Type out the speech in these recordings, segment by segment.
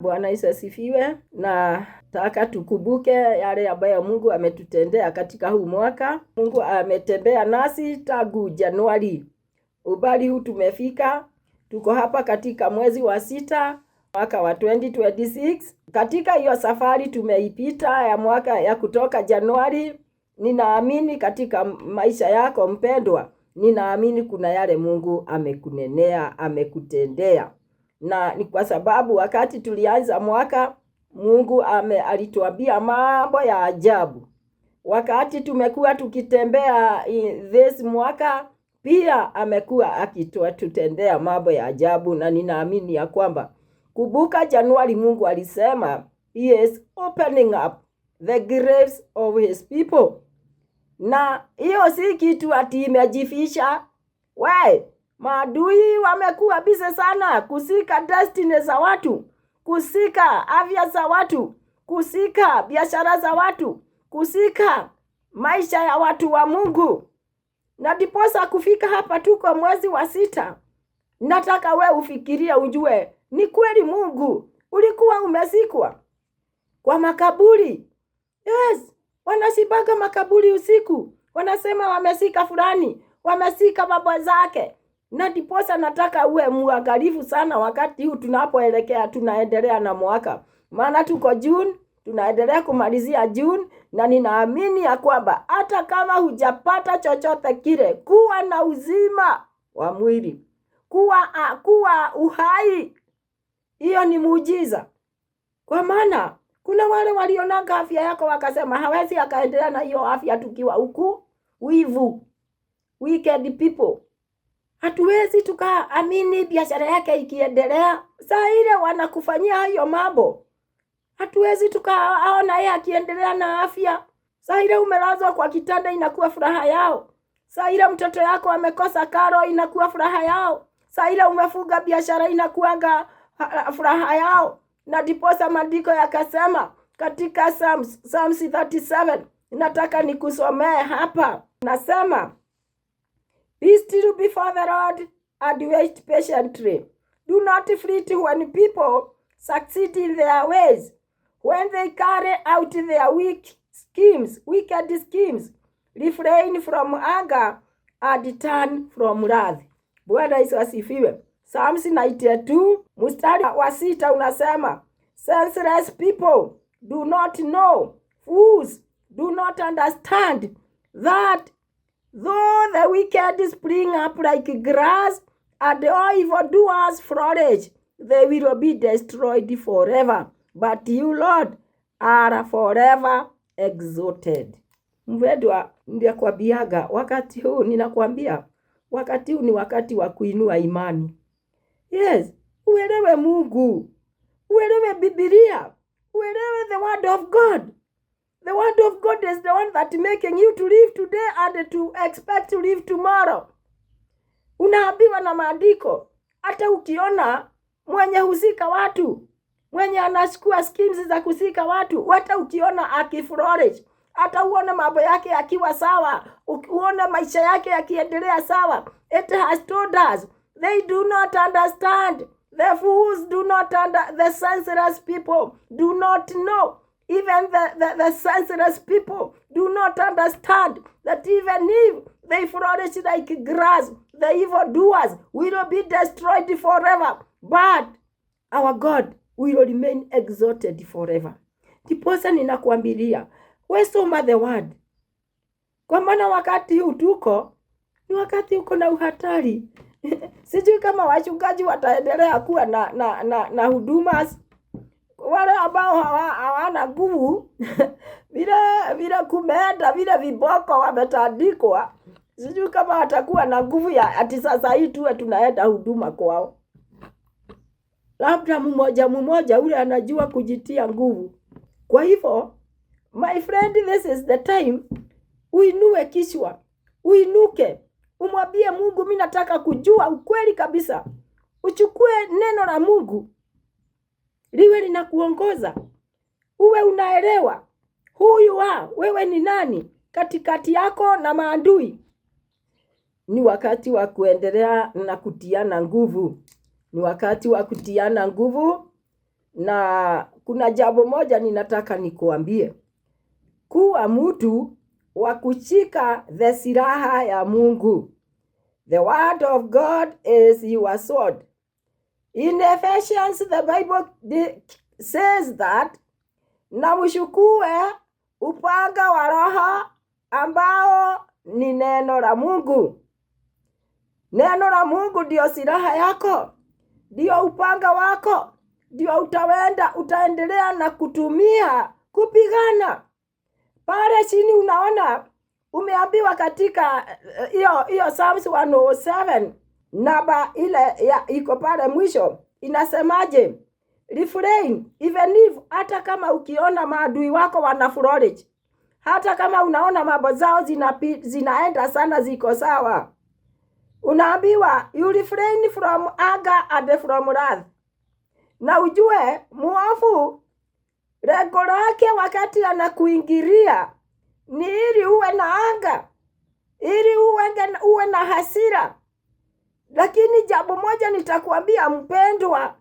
Bwana Yesu asifiwe. Na nataka tukumbuke yale ambayo Mungu ametutendea katika huu mwaka. Mungu ametembea nasi tangu Januari. Ubali huu tumefika. Tuko hapa katika mwezi wa 6 mwaka wa 2026. Katika hiyo safari tumeipita ya mwaka ya kutoka Januari. Ninaamini katika maisha yako mpendwa, ninaamini kuna yale Mungu amekunenea, amekutendea. Na ni kwa sababu wakati tulianza mwaka Mungu alituambia mambo ya ajabu. Wakati tumekuwa tukitembea this mwaka pia amekuwa akitutendea mambo ya ajabu, na ninaamini ya kwamba kumbuka Januari Mungu alisema he is opening up the graves of his people. Na hiyo si kitu ati imejifisha. Maadui wamekuwa busy sana kusika destiny za watu, kusika afya za watu, kusika biashara za watu, kusika maisha ya watu wa Mungu. Na ndiposa kufika hapa tuko mwezi wa 6. Nataka we ufikirie, ujue ni kweli Mungu ulikuwa umesikwa kwa makaburi. Yes, wanasibaga makaburi usiku, wanasema wamesika fulani, wamesika baba zake. Na ndiposa nataka uwe muangalifu sana wakati huu tunapoelekea, tunaendelea na mwaka. Maana tuko June, tunaendelea kumalizia June, na ninaamini ya kwamba hata kama hujapata chochote kile, kuwa na uzima wa mwili, kuwa uhai, hiyo ni muujiza. Kwa maana kuna wale walionaga afya yako wakasema hawezi akaendelea na hiyo afya tukiwa huku. Wivu, wicked people. Hatuwezi tukaamini biashara yake ikiendelea saa ile wanakufanyia hiyo mambo. Hatuwezi tukaona yeye akiendelea na afya. Saa ile umelazwa kwa kitanda inakuwa furaha yao. Saa ile mtoto yako amekosa karo inakuwa furaha yao. Saa ile umefuga biashara inakuanga furaha yao. Na ndiposa maandiko yakasema katika Psalms 37, nataka nikusomee hapa. Nasema, be still before the Lord and wait patiently. Do not fret when people succeed in their ways, when they carry out their wicked schemes. Refrain from anger and turn from wrath. Bwana Yesu asifiwe. Psalms 92 mstari wa 6 unasema, senseless people do not know, fools do not understand that though the wicked spring up like grass and all evildoers flourish, they will be destroyed forever. But you, Lord, are forever exalted. Mpendwa, ninakwambiaga wakati huu, ninakwambia wakati huu ni wakati wa kuinua imani. Yes, uelewe Mungu, uelewe Biblia, uelewe the word of God. The word of God is the one that making you to live today and to expect to live tomorrow. Unaambiwa na maandiko, hata ukiona mwenye husika watu, mwenye anachukua schemes za kusika watu, hata ukiona akiflourish, hata uone mambo yake yakiwa sawa, uone maisha yake yakiendelea sawa, it has told us they do not understand. The fools do not the senseless people do not know. Even the senseless people do not understand that even if they flourish like grass, the evildoers will be destroyed forever. But our God will remain exalted forever. Ndiposa ninakuambilia, we soma the word. Kwa maana wakati huu tuko, ni wakati uko na uhatari. Sijui kama wachungaji wataendelea kuwa na huduma. Wale ambao hawana nguvu vile kumeenda vile viboko wametandikwa, sijui kama watakuwa na nguvu ya ati sasa hii tuwe tunaenda huduma kwao. Labda mmoja ule anajua kujitia nguvu. Kwa hivyo, my friend, this is the time uinue kichwa, uinuke, umwambie Mungu, mimi nataka kujua ukweli kabisa. Uchukue neno la Mungu liwe linakuongoza, uwe unaelewa huyu wewe ni nani katikati yako na maadui. Ni wakati wa kuendelea na kutiana nguvu. Ni wakati wa kutiana nguvu na kuna jambo moja ninataka nikuambie. Kuwa mtu wa kushika the silaha ya Mungu. The word of God is your sword. In Ephesians, the Bible says that, na mshukue upanga wa Roho ambao ni neno la Mungu. Neno la Mungu ndio silaha yako, ndio upanga wako, ndio utaendelea na kutumia kupigana. Pale chini unaona umeambiwa katika hiyo Psalms 107 namba ile iko pale mwisho inasemaje? Refrain, even if, hata kama ukiona maadui wako wana flourish, hata kama unaona mambo zao zinaenda sana, ziko sawa, unaambiwa you refrain from anger and from wrath. Na ujue muovu lengo lake wakati anakuingilia ni ili uwe na anga, ili uwe na hasira. Lakini jambo moja nitakwambia mpendwa,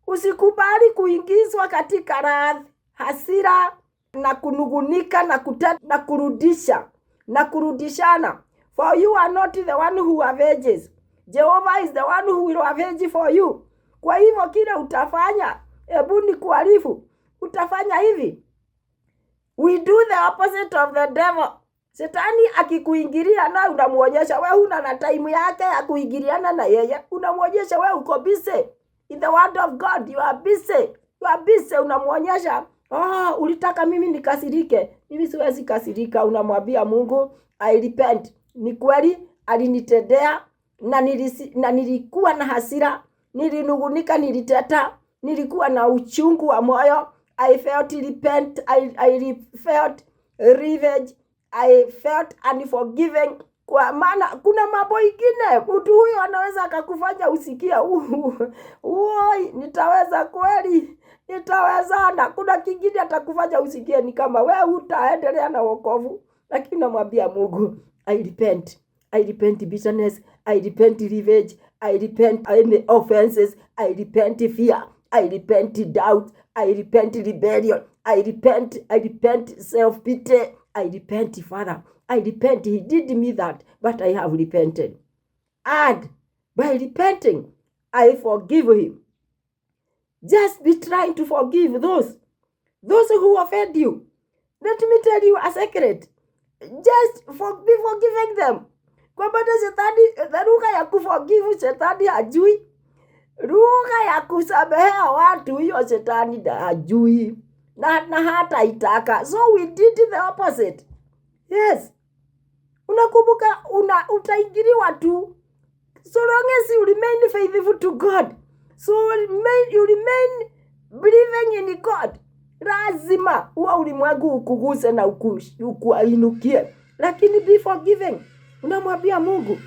usikubali kuingizwa katika wrath, hasira na kunugunika na kuteta na kurudisha na kurudishana. For you are not the one who avenges. Jehovah is the one who will avenge for you. Kwa hivyo kile utafanya, hebu ni kuarifu, utafanya hivi. We do the opposite of the devil. Shetani akikuingilia na unamuonyesha wewe huna na time yake ya kuingiliana na yeye. Unamuonyesha wewe uko busy. In the word of God, you are busy. You are busy, unamuonyesha, ulitaka mimi nikasirike. Mimi siwezi kasirika. Unamwambia Mungu, I repent. Ni kweli alinitendea na nilikuwa na hasira, nilinugunika, niliteta, nilikuwa na uchungu wa moyo. I felt repent, I felt revenge, I felt unforgiving. Kwa maana kuna mambo ingine mtu huyo anaweza akakufanya usikia nitaweza kweli, nitawezana. Kuna kingine atakufanya usikie ni kama wewe utaendelea na wokovu. Lakini namwambia Mungu, I repent bitterness, I repent revenge, I repent any offenses, I repent fear, I repent doubt, I repent rebellion, I repent self-pity, I repent, Father. I repent, he did me that, but I have repented. And by repenting, I forgive him. Just be trying to forgive those who offend you. Let me tell you a secret. Just be forgiving them. Kwa maana shetani, lugha ya kuforgive shetani hajui. Lugha ya kusamehea watu hiyo shetani hajui. Na hata itaka. So we did the opposite. Yes. Unakumbuka utaingiliwa tu. So long as you remain faithful to God. So you remain believing in God. Lazima huwa ulimwengu ukuguse na ukuinukie. Lakini be forgiving. Unamwambia Mungu,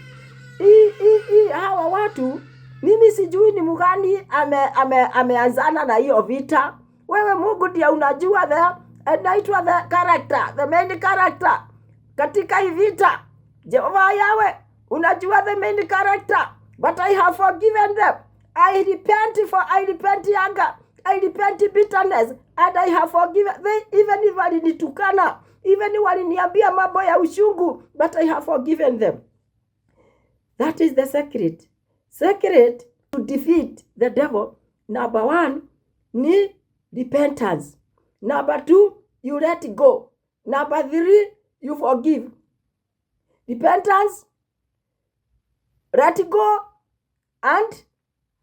hawa watu mimi sijui ni mgani ameanzana na hiyo vita. Wewe Mungu ndiye unajua naitwa the character, the main character katika hii vita. Jehova yawe, unajua the main character, but I have forgiven them. I repent anger, I repent bitterness, and I have forgiven them. Even if walinitukana, even if waliniambia mambo ya ushungu, but I have forgiven them. That is the secret. Secret to defeat the devil. Number 1 ni repentance. Number 2, you let go. Number 3, you forgive. Repentance, let go, and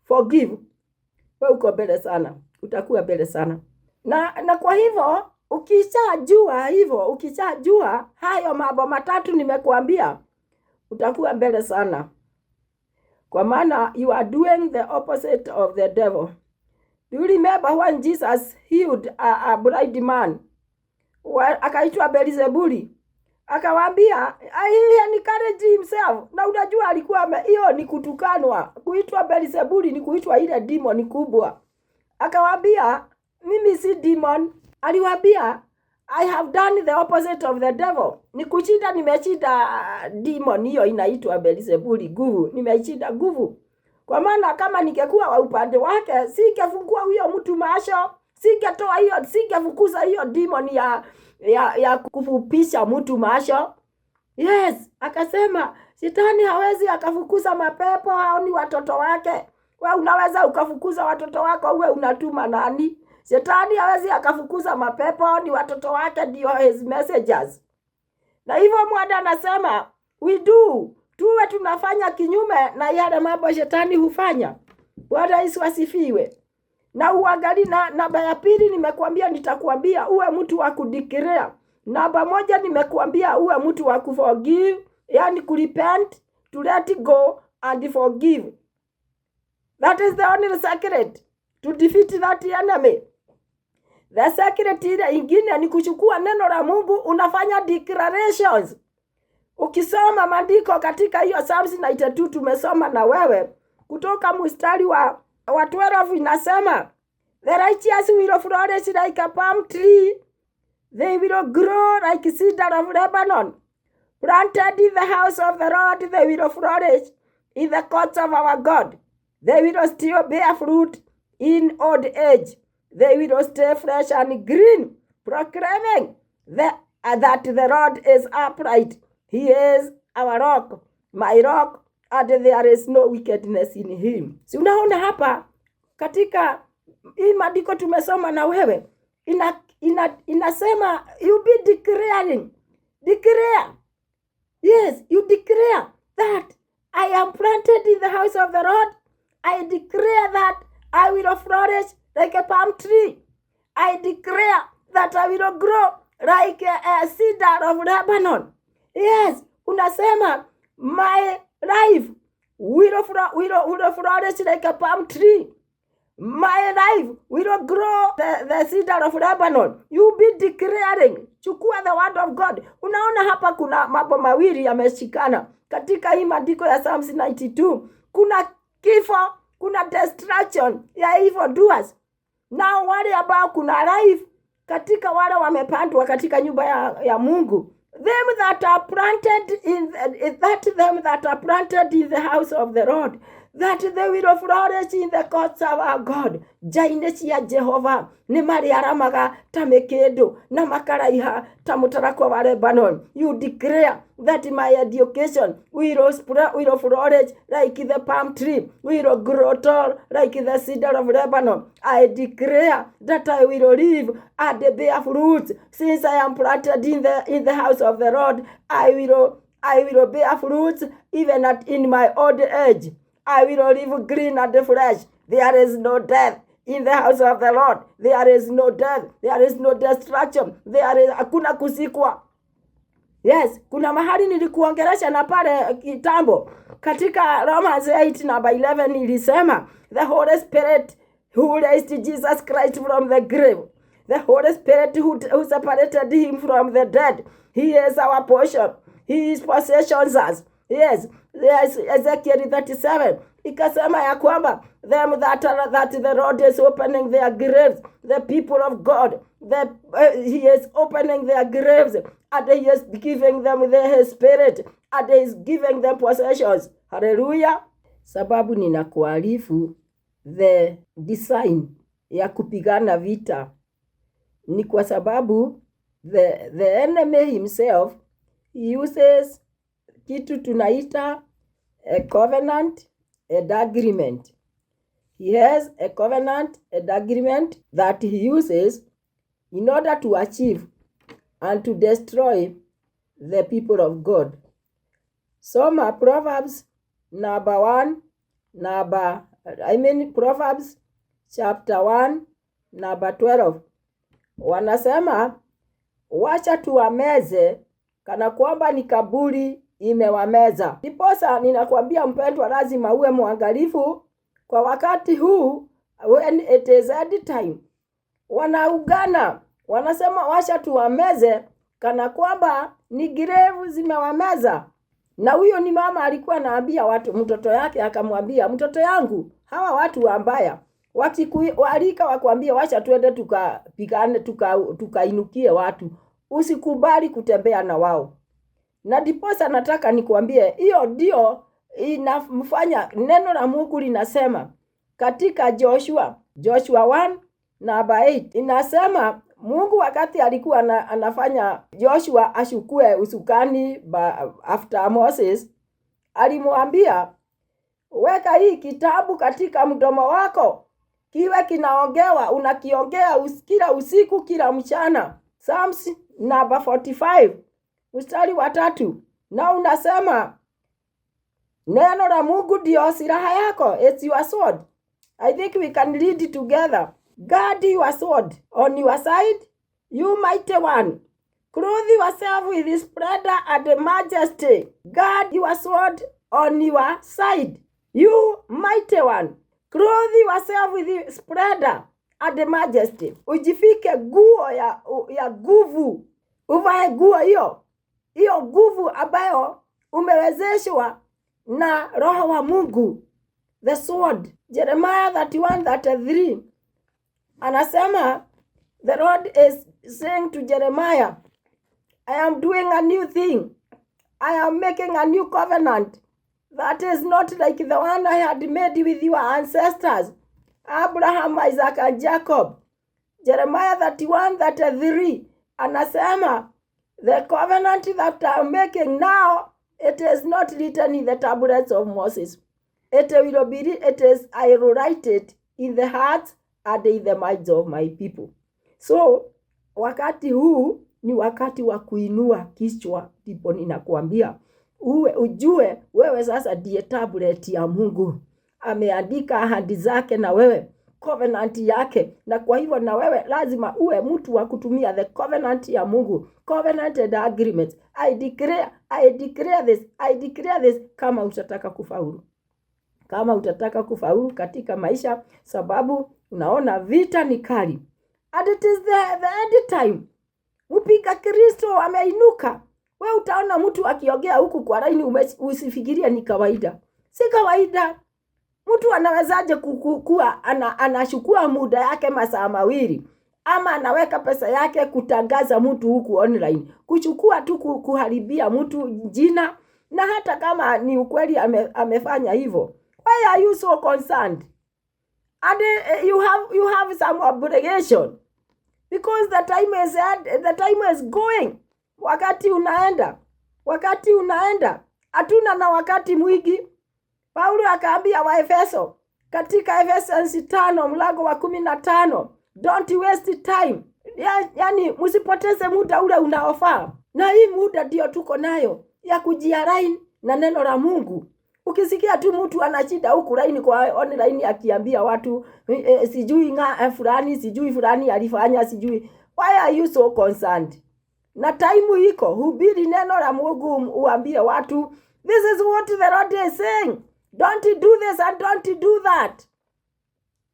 forgive. Wewe uko mbele sana. Utakuwa mbele sana. Na kwa hivyo, ukishajua hayo mambo matatu nimekuambia, utakuwa mbele sana. Kwa maana you are doing the opposite of the devil. Do you remember when Jesus healed a blind man? Akaitwa Beelzebuli. Akawaambia, he encouraged himself. Na unajua alikuwa hiyo ni kutukanwa. Kuitwa Beelzebuli ni kuitwa ile demon kubwa. Akawaambia, mimi si demon. Aliwaambia, I have done the opposite of the devil. Nimeshinda demon hiyo inaitwa Beelzebuli, nguvu. Nimeshinda nguvu. Kwa maana kama ningekuwa wa upande wake, singefungua huyo mtu macho, singetoa hiyo, singefukuza hiyo demon ya kufupisha mtu macho. Yes, akasema shetani hawezi akafukuza mapepo, hao ni watoto wake. Wewe unaweza ukafukuza watoto wako, uwe unatuma nani? Shetani hawezi akafukuza mapepo, ni watoto wake ndio his messengers. Na hivyo Bwana anasema tuwe tunafanya kinyume na yale mambo shetani hufanya. Bwana Yesu asifiwe. Na uangalie na namba ya pili nimekuambia, nitakwambia uwe mtu wa kudeclare. Namba moja nimekuambia uwe mtu wa kuforgive, yani kurepent, to let go and forgive. That is the only secret to defeat that enemy. The secret ile ingine ni kuchukua neno la Mungu, unafanya declarations. Ukisoma maandiko katika hiyo Psalms 92 tumesoma na wewe, kutoka mstari wa 12 inasema, the righteous will flourish like a palm tree, they will grow like cedar of Lebanon, planted in the house of the Lord, they will flourish in the courts of our God, they will still bear fruit in old age, they will stay fresh and green, proclaiming that the Lord is upright. He is our rock, my rock, and there is no wickedness in him. Si unaona hapa katika hii maandiko tumesoma na wewe, inasema you be declaring. Declare. Yes, you declare that I am planted in the house of the Lord. I declare that I will flourish like a palm tree. I declare that I will grow like a cedar of Lebanon. Yes, unasema my life will flourish like a palm tree. My life will grow the cedar of Lebanon. You be declaring. Chukua the word of God. Unaona hapa kuna mambo mawili yameshikana katika hii maandiko ya Psalms 92. Kuna kifo, kuna destruction ya evil doers. Na wale ambao kuna life katika wale wamepandwa katika nyumba ya Mungu. Them that are planted in the house of the Lord, that they will flourish in the courts of our God. Jaine cia Jehova ni mariaramaga ta mikindu na makaraiha ta mutarako wa Lebanon. You declare that my education will flourish like the palm tree, will grow tall like the cedar of Lebanon. I declare that I will live and bear fruit, since I am planted in the house of the Lord. I will bear fruit even in my old age. I will live green and fresh. There is no death in the house of the Lord. There is no death. There is no destruction. Hakuna kusikwa. Yes, kuna mahali nilikuongelesha na pale kitambo katika Romans 8:11 ilisema, the Holy Spirit who raised Jesus Christ from the grave, the Holy Spirit who separated him from the dead, he is our portion. He is possessions us. Yes, Ezekiel 37 ikasema ya kwamba them that the Lord is opening their graves, the people of God, he is opening their graves, and he is giving them his spirit, and he is giving them possessions. Hallelujah. Sababu ninakuarifu the design ya kupigana vita ni kwa sababu the enemy himself, he uses kitu tunaita a covenant and agreement. He has a covenant and agreement that he uses in order to achieve and to destroy the people of God. Soma Proverbs Proverbs chapter 1 number 12. Wanasema wacha tuwameze kana kwamba ni kaburi imewameza. Ndiposa ninakwambia mpendwa, lazima uwe mwangalifu kwa wakati huu, when it is end time. Wanaugana, wanasema wacha tuwameze kana kwamba ni grave zimewameza. Na huyo ni mama alikuwa anaambia watu, mtoto yake akamwambia, mtoto yangu, hawa watu wambaya walika wakwambia wacha tuende tukapigane tukainukie watu, usikubali kutembea na wao. Na diposa nataka nikuambie, hiyo ndio inamfanya, neno la Mungu linasema katika Joshua 1 namba 8 inasema Mungu wakati alikuwa anafanya Joshua ashukue usukani after Moses, alimwambia weka hii kitabu katika mdomo wako, kiwe kinaongewa, unakiongea kila usiku kila mchana. Psalms namba 45 mstari wa 3, na unasema neno la Mungu ndio silaha yako, it's your sword. I think we can read it together. Guard your sword on your side, you mighty one. Clothe yourself with splendor and majesty. Guard your sword on your side, you mighty one. Clothe yourself with splendor and majesty. Ujifike nguo ya nguvu. Uvae nguo hiyo nguvu ambayo umewezeshwa na Roho wa Mungu. The sword. Jeremiah 31:33 anasema, the Lord is saying to Jeremiah, I am doing a new thing. I am making a new covenant that is not like the one I had made with your ancestors, Abraham, Isaac and Jacob. Jeremiah 31:33 anasema, the covenant that I am making now, it is not written in the tablets of Moses. It is I will write it in the hearts and in the minds of my people. So wakati huu ni wakati wa kuinua kichwa, ndipo ninakuambia ujue wewe sasa ndiye tablet ya Mungu. Ameandika ahadi zake na wewe, covenant yake, na kwa hivyo na wewe lazima uwe mtu wa kutumia the covenant ya Mungu, covenant and agreement. I declare this kama utataka kufaulu. Kama utataka kufaulu katika maisha, sababu unaona vita ni kali. And it is the end time. Mpinga Kristo ameinuka. Wewe utaona mtu akiongea huku kwa laini, usifikiria ni kawaida. Si kawaida. Mtu anawezaje kukua anachukua muda yake masaa mawili, ama anaweka pesa yake kutangaza mtu huku online, kuchukua tu kuharibia mtu jina, na hata kama ni ukweli amefanya hivyo, why are you so concerned? And you have some obligation, because the time is going. Wakati unaenda, hatuna na wakati mwingi. Paulo akaambia Waefeso katika Ephesians 5 mlango wa 15, don't waste time. Yani msipoteze muda ule unaofaa. Na hii muda ndio tuko nayo ya kujialign na neno la Mungu. Ukisikia tu mtu anachida huku line kwa online akiambia watu sijui fulani alifanya sijui, why are you so concerned? Na time iko, hubiri neno la Mungu, uambie watu this is what the Lord is saying. Don't do this and don't do that.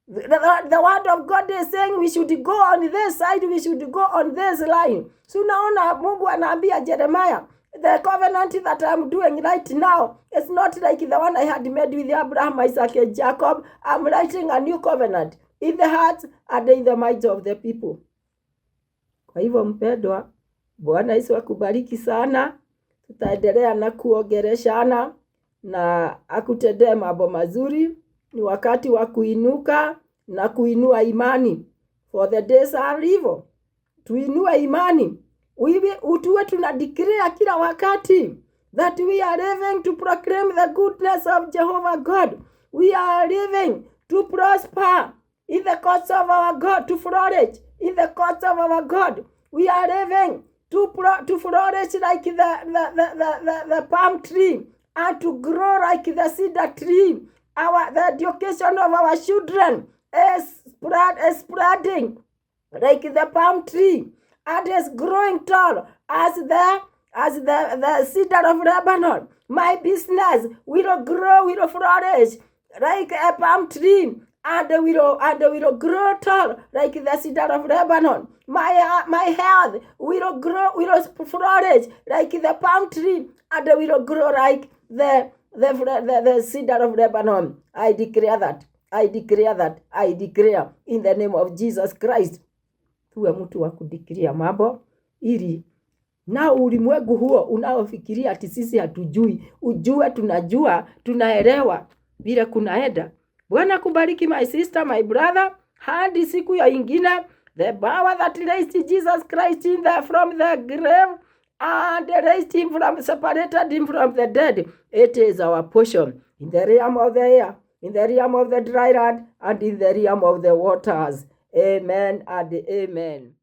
The word of God is saying we should go on this side, we should go on this line. So unaona Mungu anaambia Jeremiah, the covenant that I'm doing right now is not like the one I had made with Abraham, Isaac and Jacob. I'm writing a new covenant in the hearts and in the minds of the people. Kwa hivyo mpendwa, Bwana Yesu akubariki sana. Tutaendelea na kuongeleshana na akutendee mambo mazuri. Ni wakati wa kuinuka na kuinua imani. For the days are evil. Tuinua imani. Utuwe tunadeclare kila wakati that we are living to proclaim the goodness of Jehovah God. We are living to prosper in the courts of our God, to flourish in the courts of our God. We are living to flourish like the palm tree, and to grow like the cedar tree. The education of our children is spreading like the palm tree, and is growing tall as the cedar of Lebanon. My business will grow, will flourish like a palm tree, and will grow tall like the cedar of Lebanon. My health will grow, will flourish like the palm tree, and will grow like the cedar of Lebanon. I declare that. I declare in the name of Jesus Christ. Tuwe mtu wa kudikiria mambo ili Na ulimwengu huo unaofikiria ati sisi hatujui, ujue tunajua, tunaelewa vile kunaenda. Bwana kubariki my sister, my brother, hadi siku ya ingine. The power that raised Jesus Christ from the grave and raised him separated him from the dead. It is our portion in the realm of the air, in the realm of the dry land, and in the realm of the waters. Amen and amen.